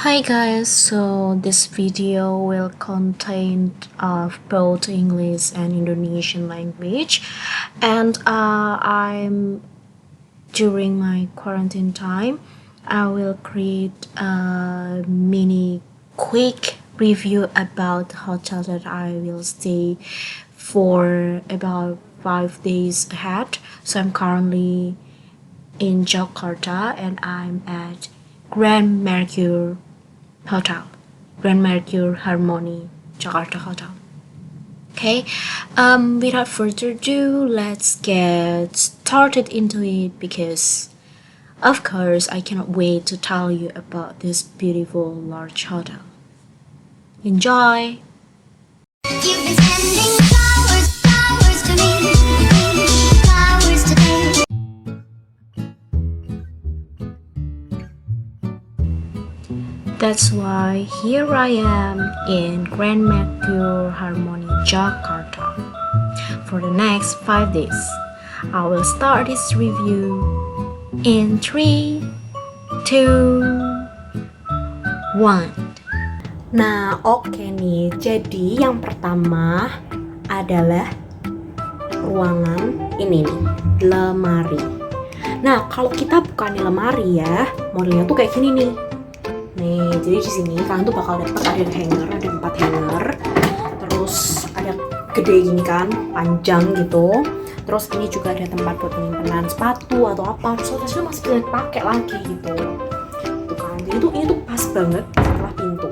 Hi guys, so this video will contain both English and Indonesian language, and I'm during my quarantine time I will create a mini quick review about the hotel that I will stay for about 5 days ahead. So I'm currently in Jakarta and I'm at Grand Mercure Hotel, Grand Mercure Harmony Jakarta Hotel. Okay, without further ado, let's get started into it because, of course, I cannot wait to tell you about this beautiful large hotel. Enjoy! You've been sending flowers to me, flowers today. That's why here I am in Grand Mercure Harmony Jakarta. For the next 5 days, I will start this review in 3, 2, 1. Nah, oke nih. Jadi yang pertama adalah ruangan ini nih, lemari. Nah, kalau kita bukan di lemari ya, modelnya tuh kayak gini nih. Nih, jadi di sini kalian tuh bakal dapet ada hanger, ada 4 hanger. Terus ada gede gini kan, panjang gitu. Terus ini juga ada tempat buat penyimpanan sepatu atau apa. Terus atasnya masih bisa dipakai lagi gitu. Tuh kan. Jadi ini tuh pas banget setelah pintu.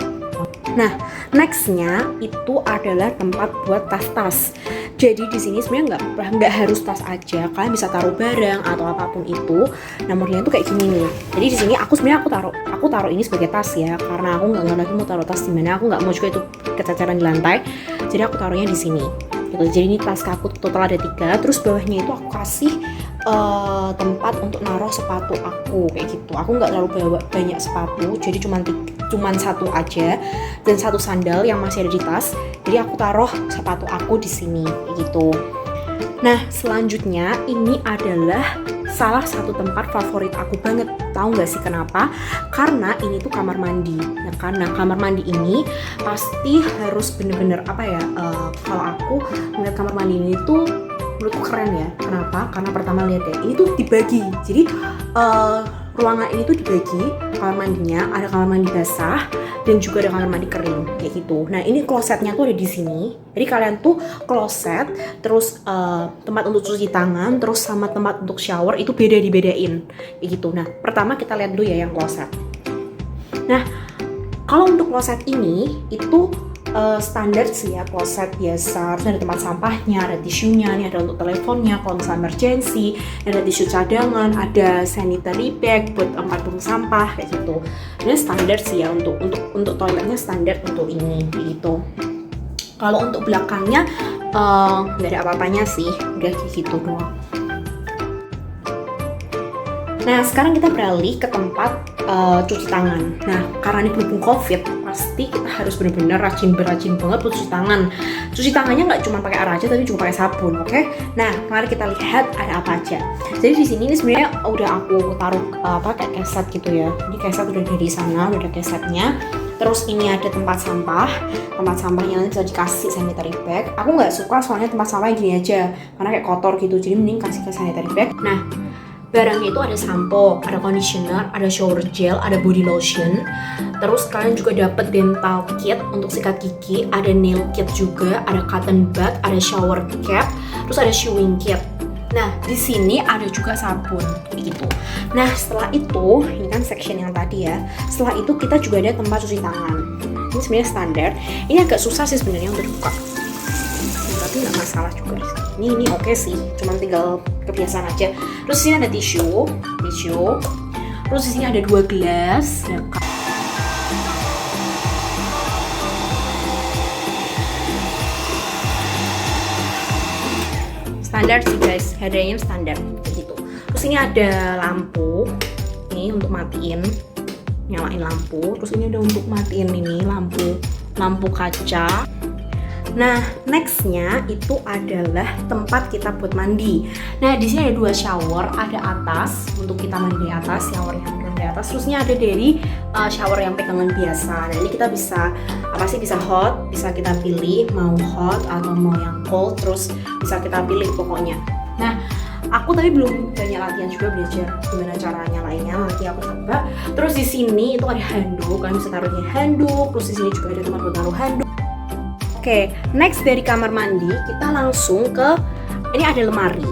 Nah, nextnya itu adalah tempat buat tas-tas. Jadi di sini sebenarnya nggak harus tas aja, kalian bisa taruh barang atau apapun itu. Nah, modelnya tuh kayak gini nih. Jadi di sini aku taruh ini sebagai tas ya, karena aku nggak lagi mau taruh tas di mana. Aku nggak mau juga itu kececeran di lantai. Jadi aku taruhnya di sini. Gitu. Jadi ini tas kaku total ada 3. Terus bawahnya itu aku kasih tempat untuk naruh sepatu aku kayak gitu. Aku nggak terlalu bawa banyak sepatu, jadi cuman satu aja dan satu sandal yang masih ada di tas. Jadi aku taruh sepatu aku di sini kayak gitu. Nah, selanjutnya ini adalah salah satu tempat favorit aku banget. Tahu nggak sih kenapa? Karena ini tuh kamar mandi, ya kan? Nah, kamar mandi ini pasti harus bener-bener kalau aku ngeliat kamar mandi ini tuh menurutku keren ya. Kenapa? Karena pertama lihat deh, ini tuh dibagi. Jadi ruangan ini tuh dibagi, kamar mandinya ada kamar mandi basah dan juga ada kamar mandi kering kayak gitu. Nah, ini klosetnya tuh ada di sini. Jadi kalian tuh kloset, terus tempat untuk cuci tangan, terus sama tempat untuk shower itu dibedain kayak gitu. Nah, pertama kita lihat dulu ya yang kloset. Nah, kalau untuk kloset ini itu standar sih ya, kloset biasa. Terus ada tempat sampahnya, ada tisunya, nih ada untuk teleponnya kalau misalnya emergency, ada tisu cadangan, ada sanitary bag buat tempat buang sampah kayak gitu. Ini standar sih ya, untuk toiletnya standar untuk ini gitu. Kalau untuk belakangnya nggak ada apa-apanya sih, udah kayak gitu doang. Nah, sekarang kita beralih ke tempat cuci tangan. Nah, karena ini berhubung COVID, pasti kita harus benar-benar rajin banget cuci tangan. Cuci tangannya nggak cuma pakai air aja, tapi juga pakai sabun, oke? Nah, mari kita lihat ada apa aja. Jadi di sini ini sebenarnya udah aku taruh kayak keset gitu ya. Ini keset udah dari sana, udah ada kesetnya. Terus ini ada tempat sampahnya nanti bisa dikasih sanitary bag. Aku nggak suka soalnya tempat sampahnya gini aja, karena kayak kotor gitu. Jadi mending kasih ke sanitary bag. Nah, barangnya itu ada sampo, ada conditioner, ada shower gel, ada body lotion. Terus kalian juga dapat dental kit untuk sikat gigi, ada nail kit juga, ada cotton bud, ada shower cap, terus ada chewing kit. Nah, di sini ada juga sabun gitu. Nah, setelah itu, ini kan section yang tadi ya. Setelah itu kita juga ada tempat cuci tangan. Ini sebenarnya standar. Ini agak susah sih sebenarnya untuk dibuka. Tapi nggak masalah juga. Ini oke sih, cuma tinggal kebiasaan aja. Terus di sini ada tisu. Terus di sini ada 2 gelas. Standar sih guys, harganya standar gitu. Terus ini ada lampu, ini untuk matiin, nyalain lampu. Terus ini ada untuk matiin ini lampu kaca. Nah, nextnya itu adalah tempat kita buat mandi. Nah, di sini ada 2 shower, ada atas untuk kita mandi di atas, showernya di atas. Terusnya ada dari shower yang pegangan biasa. Nah ini kita bisa bisa hot, bisa kita pilih mau hot atau mau yang cold, terus bisa kita pilih pokoknya. Nah aku tapi belum banyak latihan juga belajar gimana cara nyalainnya, nanti aku coba. Terus di sini itu ada handuk, kalian bisa taruhnya handuk. Terus di sini juga ada tempat buat taruh handuk. Oke, next dari kamar mandi kita langsung ke ini ada lemari,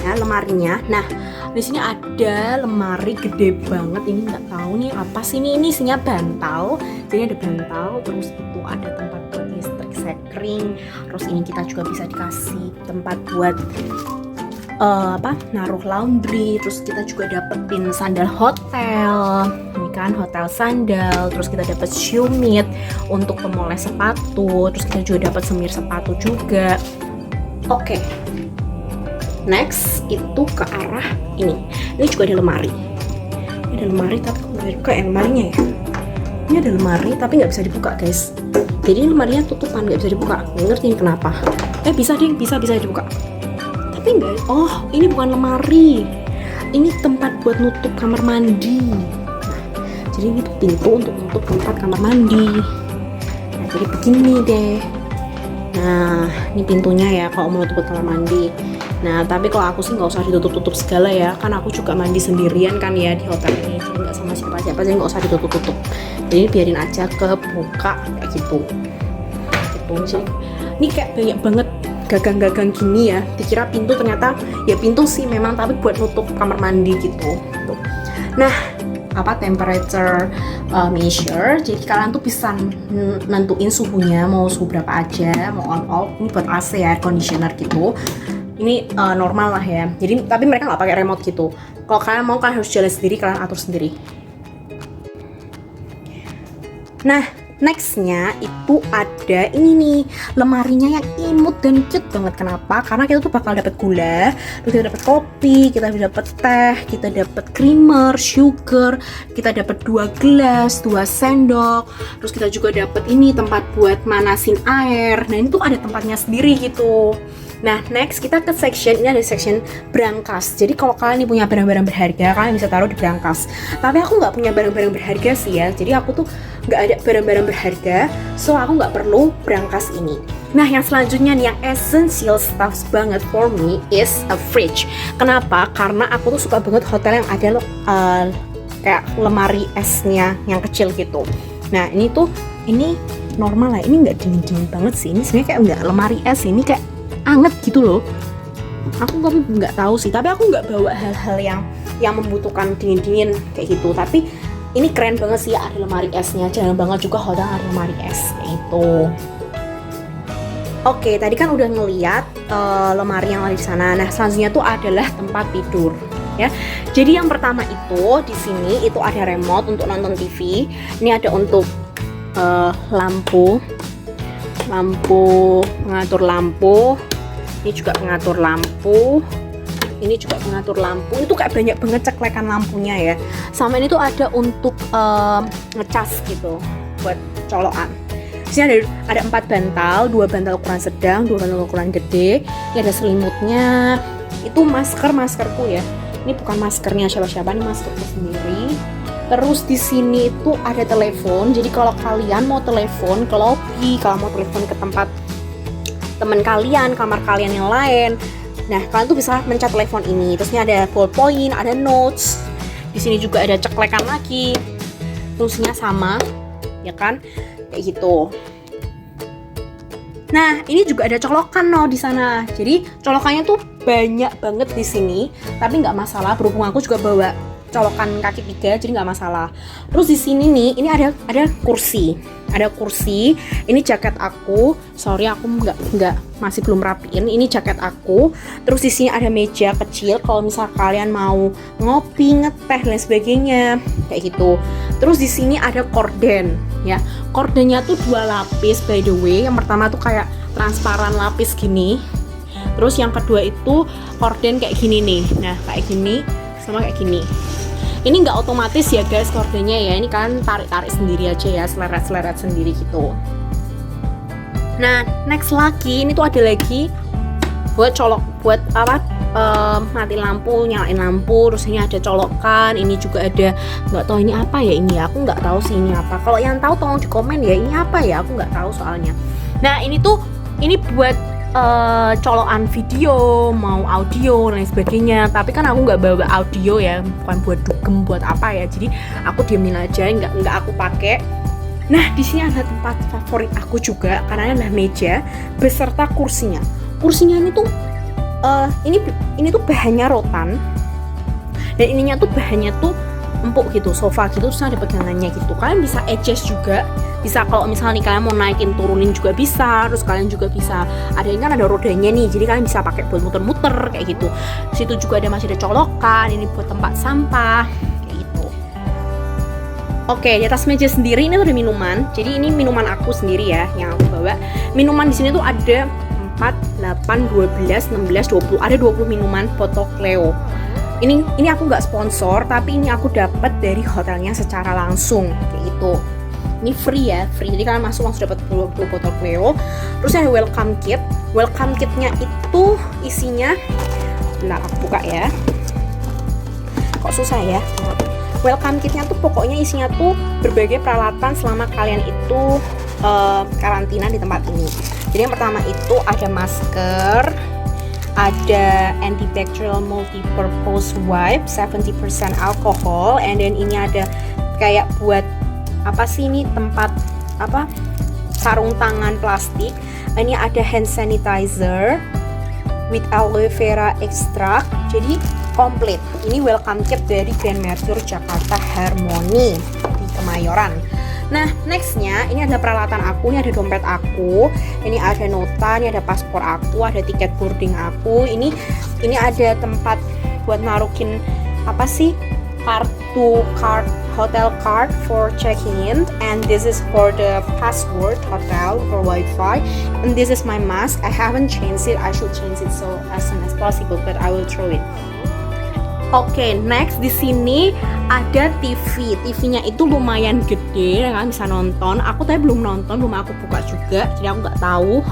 ya lemarinya. Nah di sini ada lemari gede banget. Ini nggak tahu nih apa sih ini isinya bantal. Jadi ada bantal, terus itu ada tempat buat listrik sekring. Terus ini kita juga bisa dikasih tempat buat naruh laundry. Terus kita juga dapetin sandal hotel, ini kan hotel sandal. Terus kita dapet shoe mit untuk pemoles sepatu. Terus kita juga dapat semir sepatu juga. Oke. Next itu ke arah ini juga ada lemari. Ini ada lemari tapi nggak bisa dibuka lemarinya ya. Ini ada lemari tapi nggak bisa dibuka guys. Jadi lemarinya tutupan, nggak bisa dibuka. Nggak ngerti ini kenapa. Bisa ding, bisa dibuka. Tapi enggak, ini bukan lemari, ini tempat buat nutup kamar mandi. Nah, jadi ini tuh pintu untuk nutup tempat kamar mandi. Nah, jadi begini deh. Nah, ini pintunya ya kalau mau nutup kamar mandi. Nah, tapi kalau aku sih nggak usah ditutup-tutup segala ya, kan aku juga mandi sendirian kan ya di hotel ini, jadi nggak sama siapa-siapa, jadi nggak usah ditutup-tutup. Jadi biarin aja kebuka kayak gitu. Jadi, ini kayak banyak banget gagang-gagang gini ya, dikira pintu, ternyata ya pintu sih memang, tapi buat nutup kamar mandi gitu. Nah temperature measure, jadi kalian tuh bisa nentuin suhunya mau suhu berapa aja, mau on off. Ini buat AC ya, air conditioner gitu. Ini normal lah ya, jadi tapi mereka nggak pakai remote gitu. Kalau kalian mau, kalian harus jalan sendiri, kalian atur sendiri. Nah nextnya itu ada ini nih, lemarinya yang imut dan cute banget. Kenapa? Karena kita tuh bakal dapat gula, terus kita dapat kopi, kita dapat teh, kita dapat creamer, sugar, kita dapat 2 gelas, 2 sendok, terus kita juga dapat ini tempat buat manasin air. Nah ini tuh ada tempatnya sendiri gitu. Nah next kita ke section, ini ada section brankas. Jadi kalau kalian punya barang-barang berharga, kalian bisa taruh di brankas. Tapi aku nggak punya barang-barang berharga sih ya, jadi aku tuh nggak ada barang-barang berharga, so aku nggak perlu brankas ini. Nah yang selanjutnya nih, yang essential stuff banget for me is a fridge. Kenapa? Karena aku tuh suka banget hotel yang ada kayak lemari esnya yang kecil gitu. Nah ini normal lah, ini nggak dingin-dingin banget sih. Ini sebenarnya kayak nggak lemari es, ini kayak anget gitu loh. Aku tapi nggak tahu sih, tapi aku nggak bawa hal-hal yang membutuhkan dingin-dingin kayak gitu. Tapi ini keren banget sih, ada lemari esnya. Jarang banget juga hotel ada lemari es kayak itu. Oke, tadi kan udah ngeliat lemari yang ada di sana. Nah selanjutnya tuh adalah tempat tidur ya. Jadi yang pertama itu di sini itu ada remote untuk nonton TV. Ini ada untuk lampu, pengatur lampu. Ini juga pengatur lampu. Ini juga pengatur lampu. Itu kayak banyak banget ceklekan lampunya ya. Sama ini tuh ada untuk ngecas gitu buat colokan. Di sini ada 4 bantal, 2 bantal ukuran sedang, 2 bantal ukuran gede. Ini ada selimutnya. Itu maskerku ya. Ini bukan maskernya siapa-siapa, ini maskerku sendiri. Terus di sini itu ada telepon. Jadi kalau kalian mau telepon ke lobby, kalau mau telepon ke tempat teman kalian, kamar kalian yang lain, nah kalian tuh bisa mencet telepon ini. Terus ini ada ballpoint, ada notes. Di sini juga ada ceklekan lagi. Fungsinya sama, ya kan? Kayak gitu. Nah, ini juga ada colokan di sana. Jadi colokannya tuh banyak banget di sini, tapi nggak masalah. Berhubung aku juga bawa colokan kaki 3, jadi nggak masalah. Terus di sini nih, ini ada kursi. Ada kursi. Ini jaket aku. Sorry, aku masih belum rapiin. Ini jaket aku. Terus di sini ada meja kecil. Kalau misal kalian mau ngopi, ngeteh dan sebagainya, kayak gitu. Terus di sini ada korden, ya. Kordennya tuh 2 lapis, by the way. Yang pertama tuh kayak transparan lapis gini. Terus yang kedua itu korden kayak gini nih. Nah, kayak gini sama kayak gini. Ini nggak otomatis ya guys kordennya ya, ini kan tarik-tarik sendiri aja ya, seleret-seleret sendiri gitu. Nah next lagi, ini tuh ada lagi buat mati lampu, nyalain lampu, terus ini ada colokan, ini juga ada, nggak tahu ini apa ya ini ya, aku nggak tahu sih ini apa. Kalau yang tahu tolong di komen ya, ini apa ya, aku nggak tahu soalnya. Nah ini buat colokan video, mau audio dan lain sebagainya. Tapi kan aku nggak bawa audio ya, bukan buat dugem buat apa ya. Jadi aku diemin aja, nggak aku pakai. Nah di sini ada tempat favorit aku juga karena ada meja beserta kursinya. Kursinya ini tuh ini tuh bahannya rotan dan ininya tuh bahannya tuh empuk gitu, sofa gitu, terus ada pegangannya gitu. Kalian bisa adjust juga, bisa kalau misalnya nih kalian mau naikin turunin juga bisa. Terus kalian juga bisa, ada ini kan ada rodanya nih, jadi kalian bisa pakai buat muter-muter kayak gitu. Situ juga masih ada colokan, ini buat tempat sampah kayak gitu. Oke, di atas meja sendiri ini tuh ada minuman. Jadi ini minuman aku sendiri ya yang aku bawa. Minuman di sini tuh ada 4, 8, 12, 16, 20. Ada 20 minuman botol Cleo. Ini aku nggak sponsor, tapi ini aku dapat dari hotelnya secara langsung kayak gitu. Ini free ya, free. Jadi kalian langsung dapat 20 botol Cleo. Terus ada welcome kit. Welcome kitnya itu isinya, bentar aku buka ya. Kok susah ya? Welcome kitnya tuh pokoknya isinya tuh berbagai peralatan selama kalian itu karantina di tempat ini. Jadi yang pertama itu ada masker, ada antibacterial multi-purpose wipe 70% alkohol, and then ini ada kayak buat apa sih ini tempat apa sarung tangan plastik. Ini ada hand sanitizer with aloe vera extract. Jadi komplit. Ini welcome kit dari Grand Mercure Jakarta Harmony di Kemayoran. Nah, nextnya ini ada peralatan aku, ini ada dompet aku, ini ada nota, ini ada paspor aku, ada tiket boarding aku, ini ada tempat buat naruhin apa sih, kartu card, hotel card for checking in, and this is for the password hotel for wifi, and this is my mask. I haven't changed it, I should change it so as soon as possible, but I will throw it. Oke, next di sini ada TV. TV-nya itu lumayan gede, kalian bisa nonton. Aku tadi belum nonton, belum aku buka juga, jadi aku nggak tahu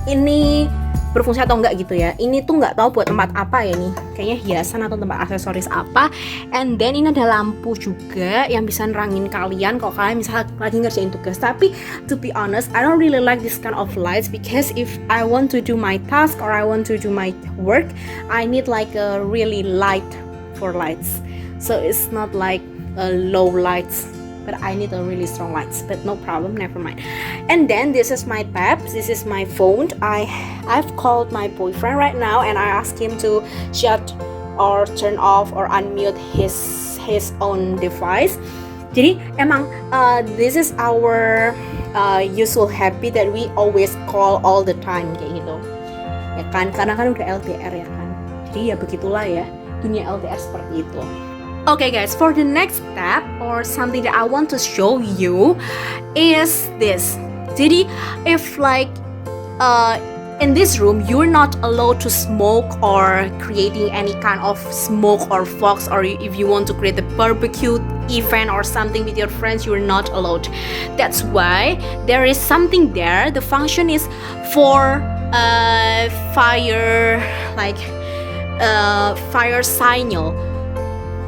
ini berfungsi atau enggak gitu ya. Ini tuh nggak tahu buat tempat apa ya nih. Kayaknya hiasan atau tempat aksesoris apa. And then ini ada lampu juga yang bisa nerangin kalian kalau kalian misalnya lagi ngerjain tugas. Tapi to be honest, I don't really like this kind of lights because if I want to do my task or I want to do my work, I need like a really light for lights. So it's not like a low lights, but I need a really strong lights. But no problem, never mind. And then this is my tab, this is my phone. I've called my boyfriend right now and I asked him to shut or turn off or unmute his own device. Jadi emang this is our usual habit that we always call all the time kayak gitu. Ya kan, karena kan udah LDR ya kan. Jadi ya begitulah ya, dunia LDR seperti itu. Okay guys, for the next step or something that I want to show you is this. Jadi if like in this room you're not allowed to smoke or creating any kind of smoke or fogs, or if you want to create a barbecue event or something with your friends, you're not allowed. That's why there is something there. The function is for fire, like fire signal.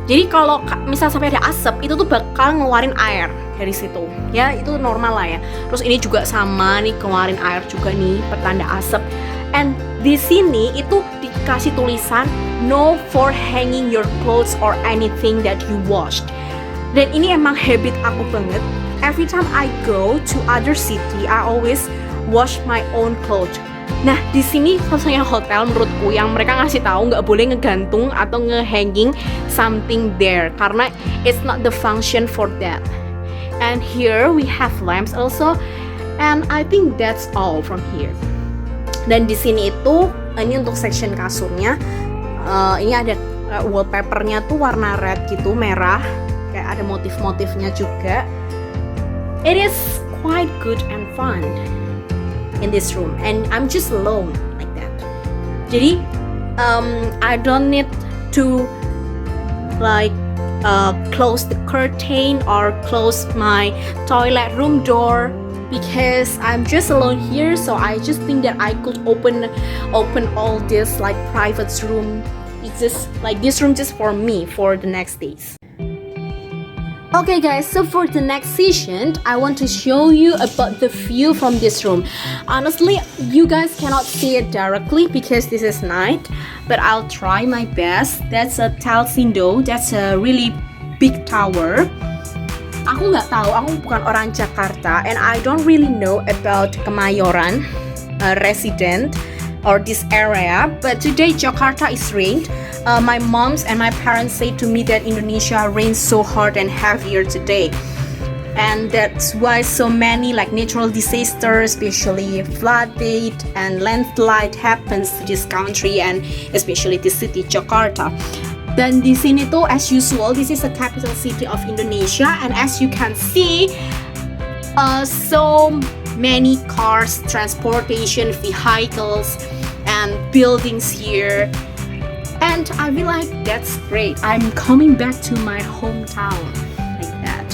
Jadi kalau misal sampai ada asap, itu tuh bakal ngeluarin air dari situ. Ya, itu normal lah ya. Terus ini juga sama nih, keluarin air juga nih, petanda asap. And di sini itu dikasih tulisan no for hanging your clothes or anything that you washed. Dan ini emang habit aku banget. Every time I go to other city, I always wash my own clothes. Nah, di sini satu-satunya hotel menurutku yang mereka ngasih tahu nggak boleh ngegantung atau ngehanging something there karena it's not the function for that. And here we have lamps also, and I think that's all from here. Dan di sini itu ini untuk section kasurnya, ini ada wallpapernya tuh warna red gitu, merah, kayak ada motif-motifnya juga. It is quite good and fun in this room, and I'm just alone like that. Jadi I don't need to like close the curtain or close my toilet room door because I'm just alone here, so I just think that I could open all this like private room. It's just like this room just for me for the next days. Okay guys, so for the next session, I want to show you about the view from this room. Honestly, you guys cannot see it directly because this is night, but I'll try my best. That's a Talsindo, that's a really big tower. Aku nggak tahu, aku bukan orang Jakarta, and I don't really know about Kemayoran resident or this area, but today Jakarta is rained. My moms and my parents say to me that Indonesia rains so hard and heavier today, and that's why so many like natural disasters, especially flooding and landslide happens to this country and especially the city Jakarta. Dan di sini tuh as usual, this is the capital city of Indonesia, and as you can see, so many cars, transportation vehicles, and buildings here. And I feel like that's great. I'm coming back to my hometown like that.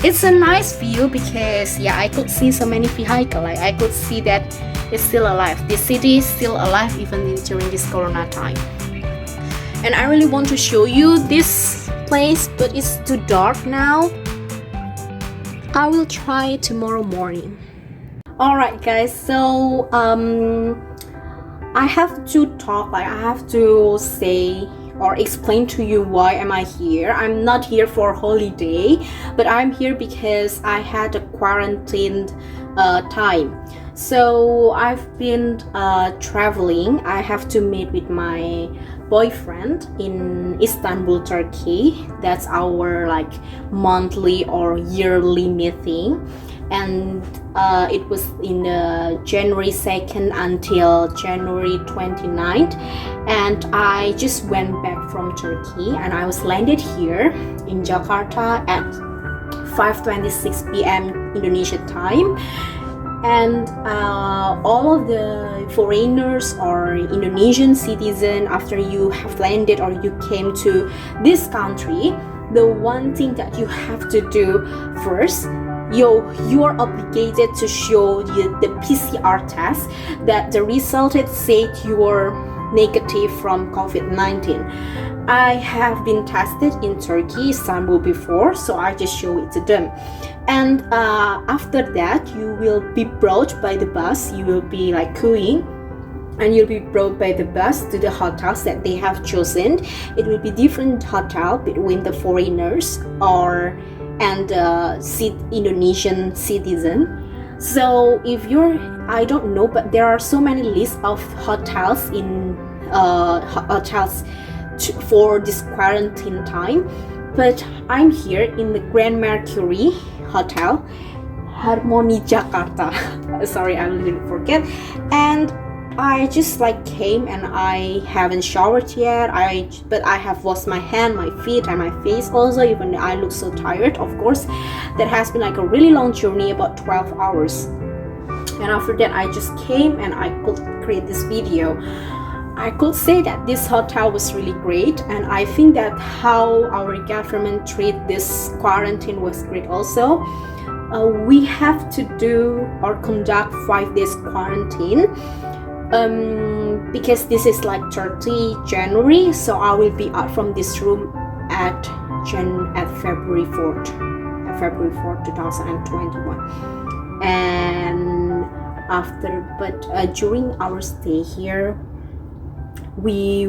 It's a nice view because yeah, I could see so many vehicles. Like I could see that it's still alive. The city is still alive even during this Corona time. And I really want to show you this place, but it's too dark now. I will try tomorrow morning. Alright guys, so I have to talk, like I have to say or explain to you why am I here. I'm not here for holiday, but I'm here because I had a quarantine time. So I've been traveling. I have to meet with my boyfriend in Istanbul, Turkey. That's our like monthly or yearly meeting. And it was in January 2nd until January 29th, and I just went back from Turkey and I was landed here in Jakarta at 5:26 p.m. Indonesia time. And all of the foreigners or Indonesian citizen, after you have landed or you came to this country, the one thing that you have to do first, you are obligated to show the PCR test that the result it said you are negative from COVID-19. I have been tested in Turkey, Istanbul before, so I just show it to them. And after that, you will be brought by the bus. You will be like queuing, and you'll be brought by the bus to the hotels that they have chosen. It will be different hotel between the foreigners and Indonesian citizen. So if you're, I don't know, but there are so many lists of hotels in hotels for this quarantine time. But I'm here in the Grand Mercury Hotel, Harmony Jakarta. Sorry, I didn't forget. And I just like came and I haven't showered yet. But I have washed my hand, my feet, and my face also. Even though I look so tired, of course, that has been like a really long journey, about 12 hours. And after that, I just came and I could create this video. I could say that this hotel was really great, and I think that how our government treat this quarantine was great also. We have to do or conduct 5 days quarantine. Because this is like 30 January, so I will be out from this room at February 4th, 2021. And during our stay here, we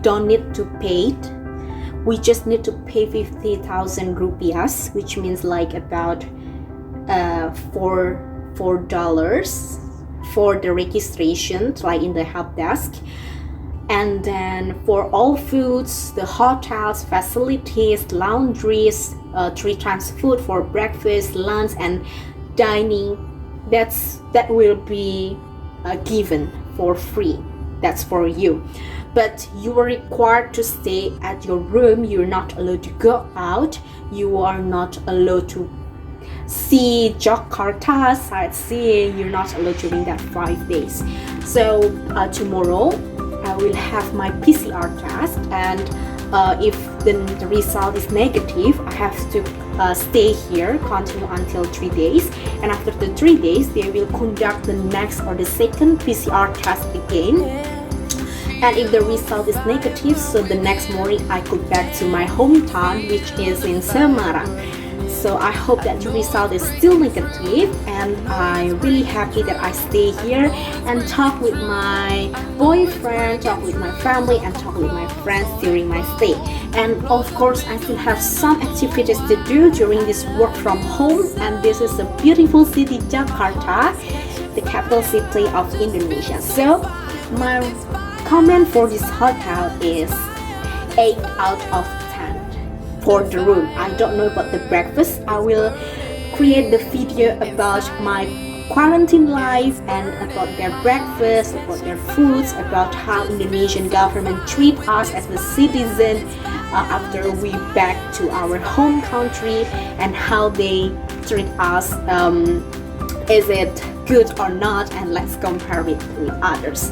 don't need to pay it. We just need to pay 50,000 rupiahs, which means like about $4 for the registration, like in the help desk. And then for all foods, the hotels, facilities, laundries, 3 times food for breakfast, lunch, and dining, that will be given for free. That's for you. But you are required to stay at your room. You're not allowed to go out. You are not allowed to see Jakarta sightseeing. You're not allowed during that 5 days. So tomorrow I will have my PCR test, and if the result is negative, I have to stay here, continue until 3 days, and after the 3 days they will conduct the next or the second PCR test again. And if the result is negative, so the next morning I go back to my hometown, which is in Semarang. So I hope that the result is still negative, and I'm really happy that I stay here and talk with my boyfriend, talk with my family, and talk with my friends during my stay. And of course, I still have some activities to do during this work from home, and this is a beautiful city, Jakarta, the capital city of Indonesia. So my comment for this hotel is 8 out of 10 for the room. I don't know about the breakfast. I will create the video about my quarantine life and about their breakfast, about their foods, about how Indonesian government treat us as a citizen after we back to our home country, and how they treat us. Is it good or not, and let's compare it with others.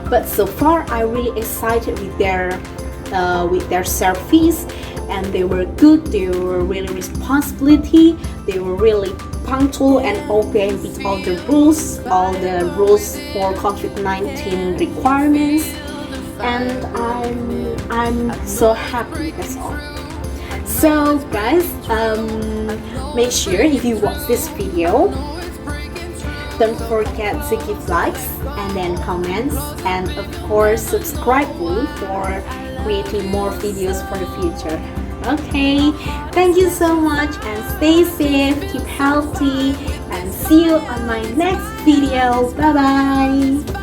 But so far I'm really excited with their service, and they were good, they were really responsibility, they were really punctual and obey with all the rules for COVID-19 requirements, and I'm so happy. That's all. So guys, make sure if you watch this video, don't forget to give likes and then comments, and of course subscribe me for creating more videos for the future. Okay, thank you so much, and stay safe, keep healthy, and see you on my next video. Bye bye.